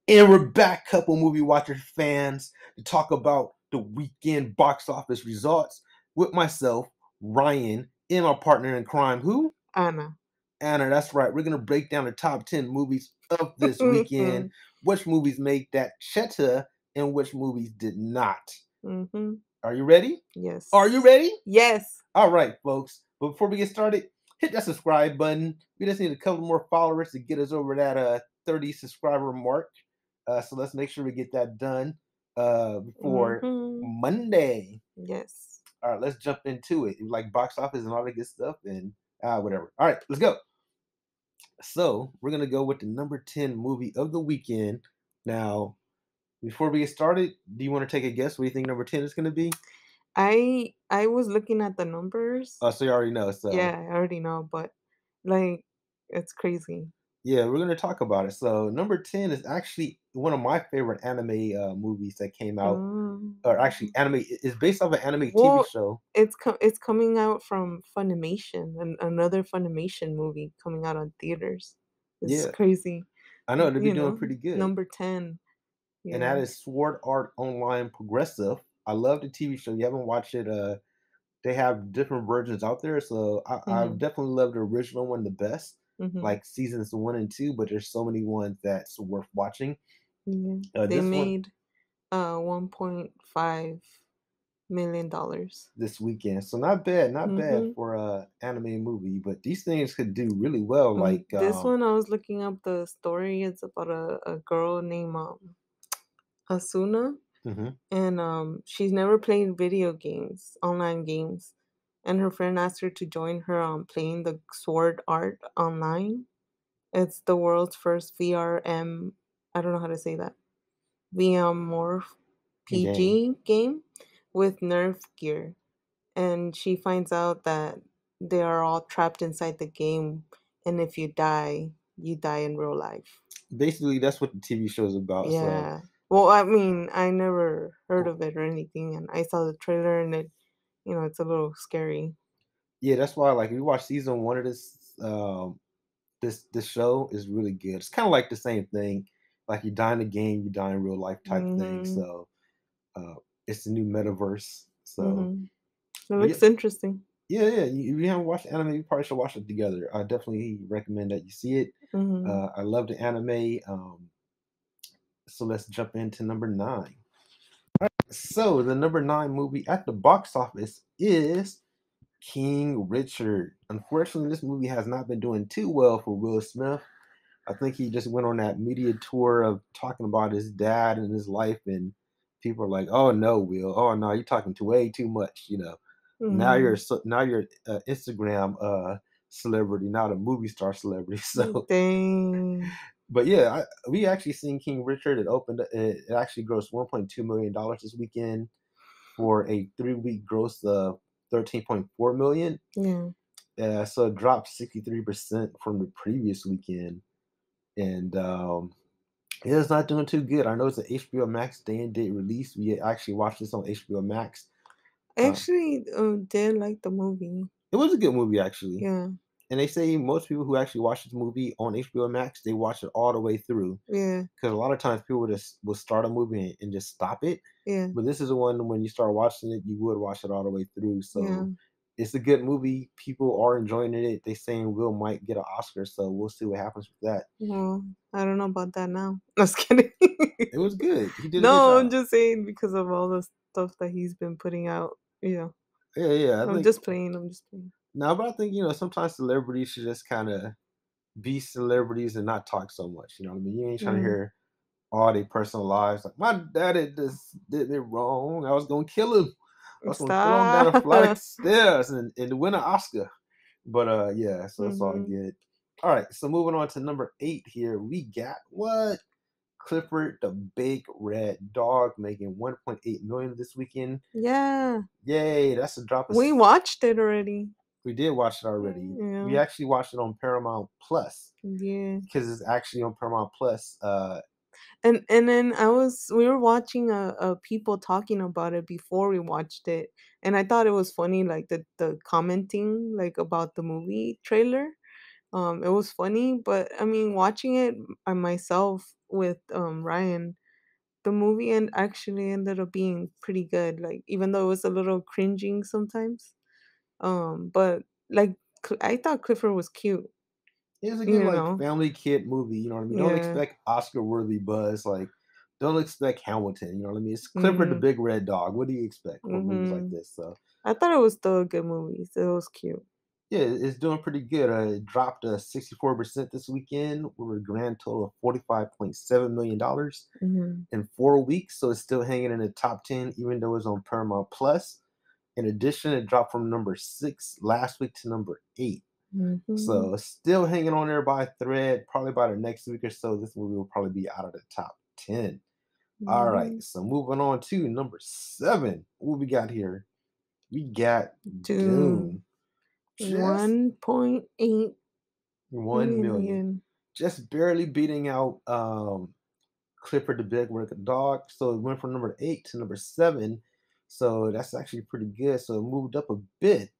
And we're back, couple movie watcher fans, to talk about the weekend box office results with myself, Ryan, and my partner in crime, who? Anna. Anna, that's right. We're going to break down the top 10 movies of this weekend, which movies made that cheddar and which movies did not. Mm-hmm. Are you ready? Yes. Are you ready? Yes. All right, folks. But before we get started, hit that subscribe button. We just need a couple more followers to get us over that 30 subscriber mark. So let's make sure we get that done before Monday. Yes. All right, let's jump into it. Like box office and all that good stuff and whatever. All right, let's go. So we're gonna go with the number 10 movie of the weekend. Now, before we get started, do you want to take a guess what you think number 10 is gonna be? I was looking at the numbers. Oh, so you already know. So Yeah, I already know, but like it's crazy. yeah, we're gonna talk about it. So number 10 is actually one of my favorite anime movies that came out, or actually anime is based off an anime TV Well, show. it's coming out from Funimation, and another Funimation movie coming out on theaters. It's Yeah, crazy. I know they'll be You doing know, pretty good. number 10. And that Yeah. is Sword Art Online Progressive. I love the TV show. You haven't watched it, they have different versions out there. So I Mm-hmm. definitely love the original one the best, Mm-hmm. like seasons 1 and 2, but there's so many ones that's worth watching. Yeah. Uh, They this one made $1.5 million. this weekend. So not bad Mm-hmm. for a anime movie, but these things could do really well. Like This one, I was looking up the story. It's about a girl named Asuna, mhm. and she's never played video games, online games, and her friend asked her to join her on playing the Sword Art Online. It's the world's first VRM. I don't know how to say that. VMorph Game. PG game with Nerf gear, and she finds out that they are all trapped inside the game, and if you die, you die in real life. Basically, that's what the TV show is about. So Yeah. Well, I mean, I never heard of it or anything, and I saw the trailer, and it's a little scary. yeah, that's why like we watched season 1 of this show is really good. It's kind of like the same thing. Like you die in the game, you die in real life type thing. Mhm. So uh, it's the new metaverse. So, Mhm. It but yeah, looks interesting. yeah. If you haven't watched anime, you probably should watch it together. I definitely recommend that you see it. Mhm. I love the anime. So let's jump into number 9. So the number 9 movie at the box office is King Richard. Unfortunately, this movie has not been doing too well for Will Smith. I think he just went on that media tour of talking about his dad and his life, and people are like, "Oh no, Will! Oh no, you're talking way too much." Mhm. Now you're Instagram celebrity, not a movie star celebrity. So, Dang. but yeah, we actually seen King Richard. It actually grossed $1.2 million this weekend for a 3-week gross of 13.4 million. Yeah. So it dropped 63% from the previous weekend, and yeah, it's not doing too good. I know it's an HBO Max day and date release. We actually watched this on HBO Max. I Uh, actually did like the movie. it was a good movie actually, Yeah. and they say most people who actually watch this movie on HBO Max they watch it all the way through Yeah. because a lot of times people just will start a movie and just stop it. Yeah. But this is the one when you start watching it, you would watch it all the way through. Yeah. So it's a good movie. People are enjoying it. They saying Will might get an Oscar, so we'll see what happens with that. Well, I don't know about that now. Just kidding. It was good. He did a good No, I'm job. just saying because of all the stuff that he's been putting out. Yeah. Yeah. I I'm think just playing. I'm just playing. no, but I think sometimes celebrities should just kind of be celebrities and not talk so much. You know what I mean? You ain't trying to Yeah. hear all their personal lives. Like my daddy just did it wrong. I was gonna kill him. I was gonna throw him down a Stop. flight of stairs and win an Oscar. But yeah, so it's all Mhm. good. All right, so moving on to number 8 here, we got what? Clifford the Big Red Dog making 1.8 million this weekend. Yeah. Yay, that's a drop of We watched it already. we did watch it already. We Yeah. actually watched it on Paramount Plus Yeah. because it's actually on Paramount Plus. And then we were watching people talking about it before we watched it, and I thought it was funny, like the commenting like about the movie trailer, It was funny, but I mean, watching it myself with Ryan, the movie and actually ended up being pretty good. Like even though it was a little cringing sometimes, but like I thought Clifford was cute. It was a good You like know? family kid movie. You know what I mean? Don't Yeah. expect Oscar worthy buzz. Like, don't expect Hamilton. You know what I mean? It's Clifford the Mhm. Big Red Dog. What do you expect for movies like Mhm. this? So I thought it was still a good movie. So it was cute. yeah, it's doing pretty good. It dropped 64% this weekend with a grand total of $45.7 million Mhm. in 4 weeks. So it's still hanging in the top 10, even though it's on Paramount Plus. In addition, it dropped from number 6 last week to number 8. Mhm. So it's still hanging on there by a thread. Probably by the next week or so, this movie will probably be out of the top 10. All right, Mhm. so moving on to number 7. What we got here? We got Dune. Dune. Just 1.8 1 million. million. Just barely beating out Clifford the Big Red Dog. So it went from number 8 to number 7. So that's actually pretty good. So it moved up a bit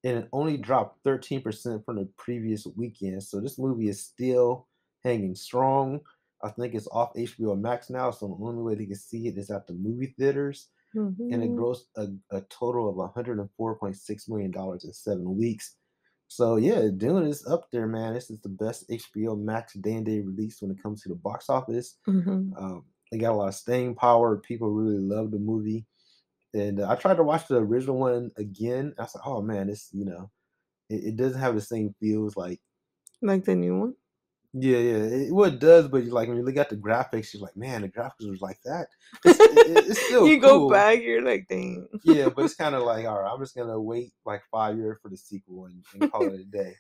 and it only dropped 13% from the previous weekend. So this movie is still hanging strong. I think it's off HBO Max now. So the only way they can see it is at the movie theaters. And it Mhm. grossed a total of $104.6 million in 7 weeks. So yeah, Dune is up there, man. This is the best HBO Max day and day release when it comes to the box office. Mhm. They got a lot of staying power. People really love the movie. And I tried to watch the original one again. I was like, oh man, it doesn't have the same feels. Like, Like the new one? yeah, yeah, well, it does, but like when you look at the graphics, you're like, man, the graphics was like that. It's still You go cool. back, you're like, dang. Yeah, but it's kind of like, all right, I'm just gonna wait like 5 years for the sequel and call it a day.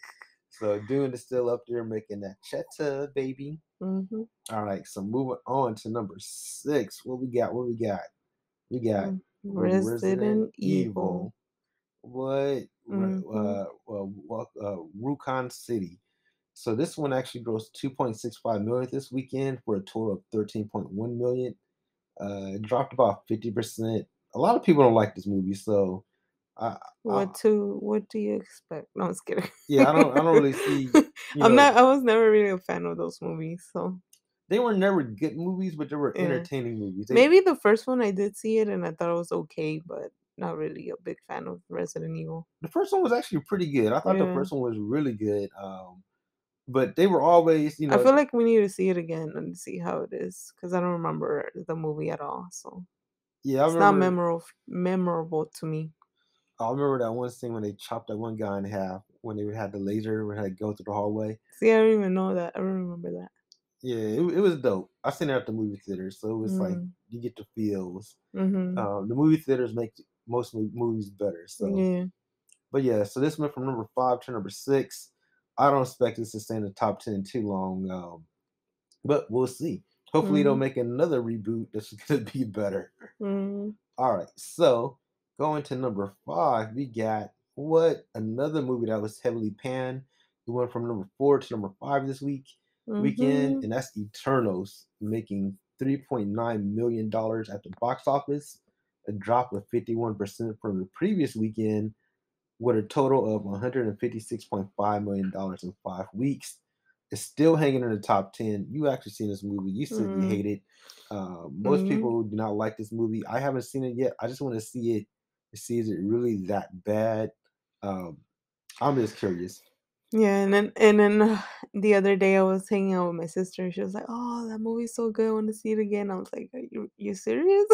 So Dune is still up there making that cheddar, baby. Mhm. All right, so moving on to number 6. What we got? What we got? We got Resident Resident Evil. Evil. What? Mhm. Rukon City. So this one actually grossed 2.65 million this weekend for a total of 13.1 million. It dropped about 50%. A lot of people don't like this movie, so What to what do you expect? No, I was kidding. yeah, I don't really see, you know, I was never really a fan of those movies, so they were never good movies, but they were yeah. entertaining movies. Maybe the first one I did see it and I thought it was okay, but not really a big fan of Resident Evil. The first one was actually pretty good. I thought the Yeah. first one was really good. But they were always, I feel like we need to see it again and see how it is because I don't remember the movie at all. So yeah, it's not memorable to me. I remember that one scene when they chopped that one guy in half when they had the laser when they had to go through the hallway. See, I don't even know that. I don't remember that. Yeah, it was dope. I seen it at the movie theater, so it was like Mm. you get the feels. Mhm. The movie theaters make most movies better. So, Yeah. but yeah, so this went from number 5 to number 6. I don't expect this to stay in the top 10 too long, but we'll see. Hopefully, they'll Mhm. make another reboot that's going to be better. Mhm. All right, so going to number 5, we got what another movie that was heavily panned. It went from number 4 to number 5 this weekend, Mhm. and that's Eternals, making $3.9 million at the box office, a drop of 51% from the previous weekend, with a total of $156.5 million in 5 weeks. It's still hanging in the top 10. You actually seen this movie. You said you Mhm. hate it. Most Mhm. people do not like this movie. I haven't seen it yet. I just want to see it to see is it really that bad. Um, I'm just curious. Yeah, and then the other day I was hanging out with my sister and she was like, "Oh, that movie's so good. I want to see it again." I was like, "Are you serious?"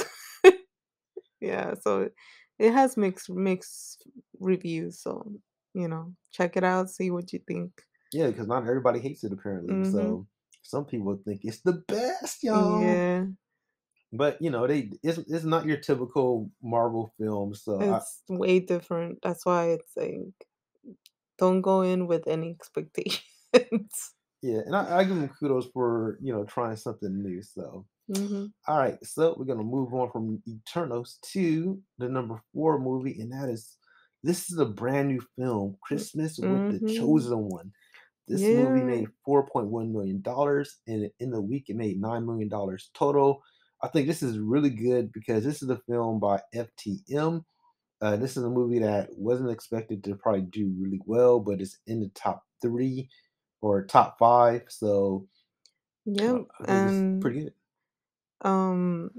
Yeah, so it has mixed reviews, so check it out, see what you think. Yeah, because not everybody hates it apparently. Mhm. So some people think it's the best, y'all. Yeah, But it's not your typical Marvel film. So it's way different. That's why it's like don't go in with any expectations. yeah, and I give them kudos for trying something new. So Mhm. all right, so we're gonna move on from Eternals to the number 4 movie, and this is a brand new film, Christmas with the Mhm. Chosen One. This movie Yeah. made $4.1 million, and in the week it made $9 million total. I think this is really good because this is a film by FTM. This is a movie that wasn't expected to probably do really well, but it's in the top 3. or top 5. So Yep, I think it's and pretty good. um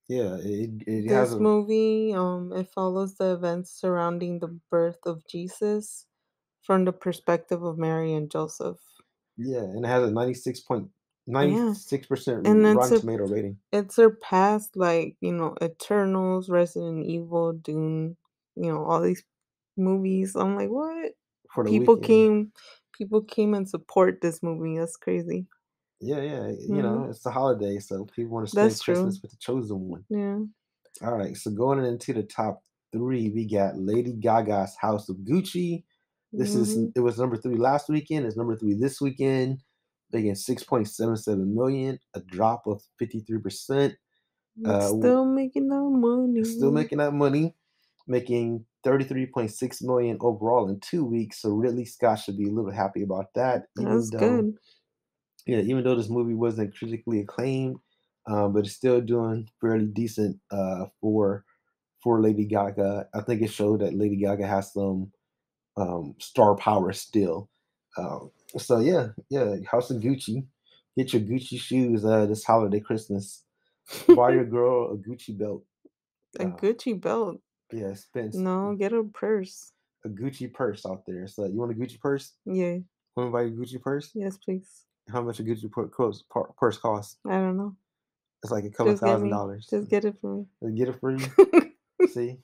Yeah, it has this a movie it follows the events surrounding the birth of Jesus from the perspective of Mary and Joseph. yeah, and it has a Yeah. 96% And then Rotten Tomato rating it surpassed like, Eternals, Resident Evil, Dune, all these movies. I'm like, what? for the People weekend. came people came and support this movie. That's crazy. Yeah, yeah, Hmm. it's the holiday, so people want to spend That's true. Christmas with the chosen one. Yeah. All right, so going into the top 3, we got Lady Gaga's House of Gucci. Hmm. It was number 3 last weekend. It's number 3 this weekend, making 6.77 million, a drop of 53%. It's still making no Still money. making that money, making 33.6 million overall in 2 weeks. So Ridley Scott should be a little happy about that, That's good. even though this movie wasn't critically acclaimed, but it's still doing fairly decent for Lady Gaga. I think it showed that Lady Gaga has some star power still. So yeah, yeah, House of Gucci. Get your Gucci shoes this holiday Christmas. Buy your girl a Gucci belt. A Uh, Gucci belt. yeah, spend No, get a purse. a Gucci purse out there. So you want a Gucci purse? Yeah. Want to buy a Gucci purse? Yes, please. How much a Gucci purse costs? I don't know. It's like a couple thousand dollars. Just get it for me. Get it for you. See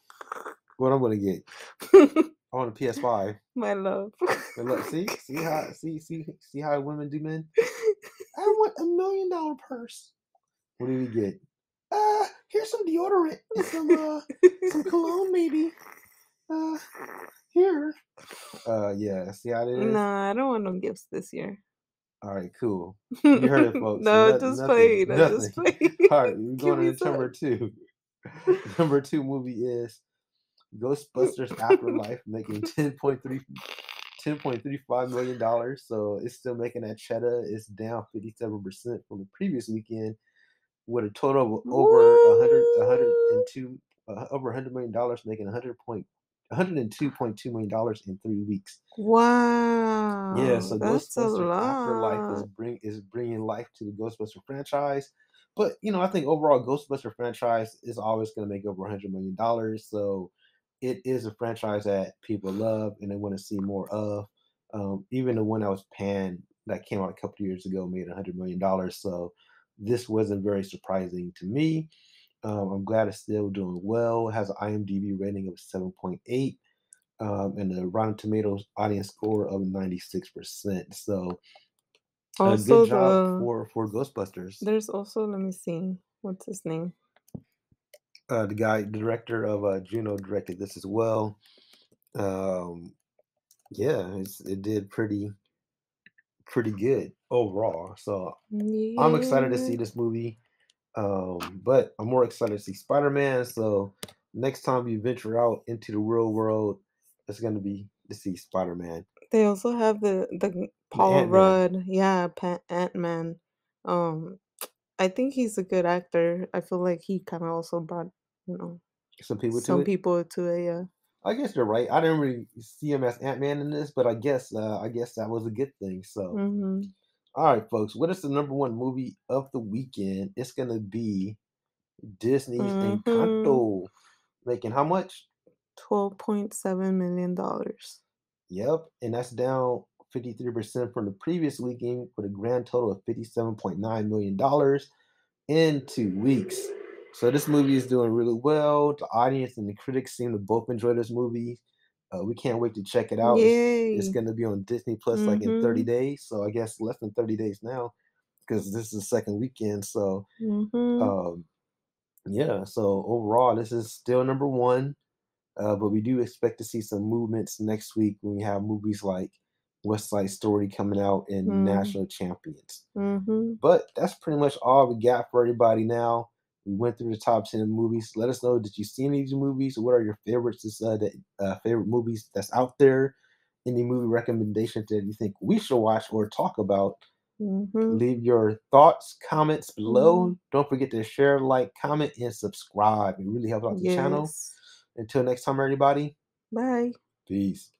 what I'm gonna get. I want a PS5. My love. But look, see how women do men. I want $1 million purse. What do we get? Here's some deodorant and some cologne maybe. Uh, here. Yeah. See how it is. Nah, I don't want no gifts this year. All right, cool. You heard it, folks. No, just played. I just Nothing. played. All right, we're Give going me into some. number 2. Number 2 movie is Ghostbusters Afterlife, making 10.35 million dollars. So it's still making that cheddar. It's down 57% from the previous weekend, with a total of over Woo! over $100 million, making 102.2 million dollars in 3 weeks. Yeah, Wow, so that's a Ghostbusters Afterlife lot. is bringing life to the Ghostbuster franchise. But I think overall Ghostbuster franchise is always going to make over $100 million. So it is a franchise that people love and they want to see more of. Even the one that was panned that came out a couple of years ago made $100 million. So this wasn't very surprising to me. I'm glad it's still doing well. It has an IMDb rating of 7.8, and the Rotten Tomatoes audience score of 96%. So a good Also, job for Ghostbusters. there's also, let me see, what's his name? The director of Juno, directed this as well. Um, yeah, it did pretty good overall. So I'm excited to Yeah, see this movie. But I'm more excited to see Spider-Man. So next time we venture out into the real world, it's gonna be to see Spider-Man, they also have the the Paul Ant-Man. Rudd. Yeah, Ant-Man. Um, I think he's a good actor. I feel like he kind of also brought, you know, Some people to some it. people to it. Yeah. I guess you're right. I didn't really see him as Ant-Man in this, but I guess that was a good thing. So, Mm-hmm. all right, folks. What is the number 1 movie of the weekend? It's gonna be Disney's Mm-hmm. Encanto, making how much? $12.7 million. Yep, and that's down 53% from the previous weekend, with a grand total of $57.9 million in 2 weeks. So this movie is doing really well. The audience and the critics seem to both enjoy this movie. We can't wait to check it out. It's Yay. going to be on Disney Plus like in 30 Mm-hmm. days. So I guess less than 30 days now, because this is the second weekend. So Mm-hmm. um, yeah. So overall, this is still number 1. But we do expect to see some movements next week when we have movies like West Side Story coming out and Mm-hmm. National Champions. Mm-hmm. But that's pretty much all we got for everybody now. We went through the top 10 movies. Let us know, did you see any of these movies? What are your favorites? Favorite movies that's out there? Any movie recommendations that you think we should watch or talk about? Mm-hmm. Leave your thoughts, comments Mm-hmm. below. Don't forget to share, like, comment, and subscribe. It really helps out the channel. Yes. Until next time, everybody, Bye. peace.